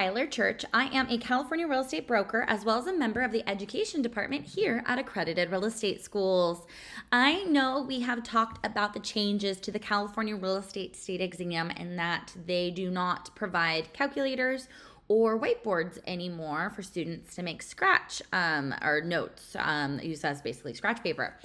Schyler Church. I am a California real estate broker as well as a member of the education department here at Accredited Real Estate Schools. I know we have talked about the changes to the California real estate state exam and that they do not provide calculators or whiteboards anymore for students to make scratch or notes, used as basically scratch paper.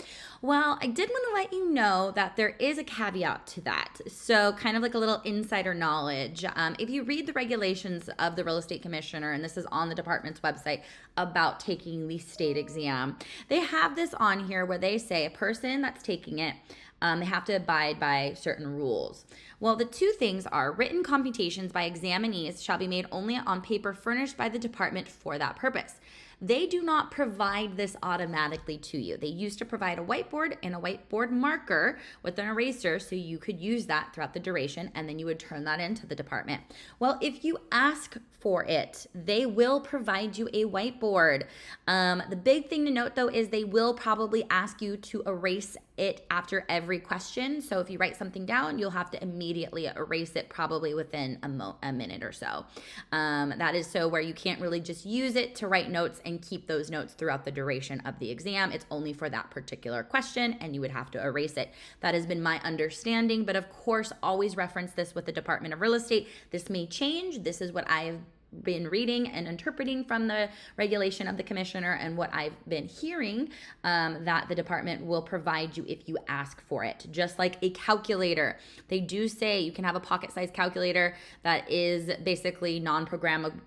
Well, I did want to let you know that there is a caveat to that. So kind of like a little insider knowledge. If you read the regulations of the real estate commissioner, and this is on the department's website about taking the state exam, they have this on here where they say a person that's taking it, they have to abide by certain rules. Well, the two things are written computations by examinees shall be made only on paper furnished by the department for that purpose. They do not provide this automatically to you. They used to provide a whiteboard and a whiteboard marker with an eraser so you could use that throughout the duration and then you would turn that into the department. Well, if you ask for it, they will provide you a whiteboard. The big thing to note though is they will probably ask you to erase it after every question. So if you write something down, you'll have to immediately erase it probably within a minute or so. That is so where you can't really just use it to write notes and keep those notes throughout the duration of the exam. It's only for that particular question and you would have to erase it. That has been my understanding, but of course, always reference this with the Department of Real Estate. This may change. This is what I've been reading and interpreting from the regulation of the commissioner and what I've been hearing, that the department will provide you if you ask for it. Just like a calculator. They do say you can have a pocket-sized calculator that is basically non-programmable,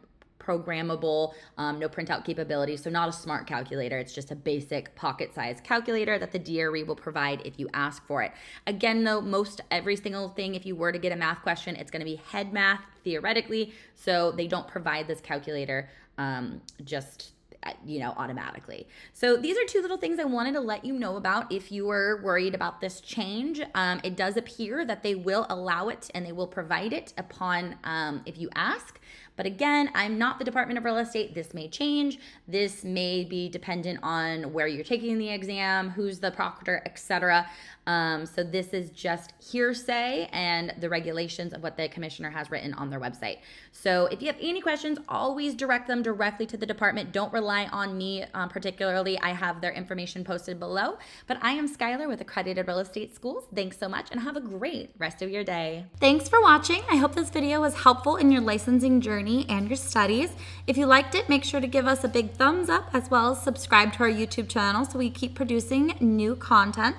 no printout capability, so not a smart calculator. It's just a basic pocket-sized calculator that the DRE will provide if you ask for it. Again, though, every single thing, if you were to get a math question, it's going to be head math theoretically, so they don't provide this calculator automatically. So these are two little things I wanted to let you know about if you were worried about this change. It does appear that they will allow it and they will provide it upon if you ask. But again, I'm not the Department of Real Estate. This may change. This may be dependent on where you're taking the exam, who's the proctor, etc. So this is just hearsay and the regulations of what the commissioner has written on their website. So if you have any questions, always direct them directly to the department. Don't rely on me particularly. I have their information posted below. But I am Schyler with Accredited Real Estate Schools. Thanks so much and have a great rest of your day. Thanks for watching. I hope this video was helpful in your licensing journey and your studies. If you liked it, make sure to give us a big thumbs up as well as subscribe to our YouTube channel so we keep producing new content.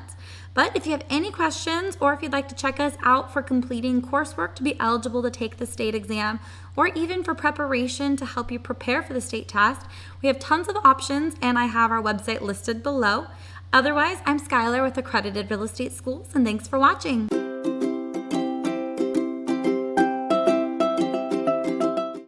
But if you have any questions or if you'd like to check us out for completing coursework to be eligible to take the state exam or even for preparation to help you prepare for the state test, we have tons of options and I have our website listed below. Otherwise, I'm Schyler with Accredited Real Estate Schools and thanks for watching.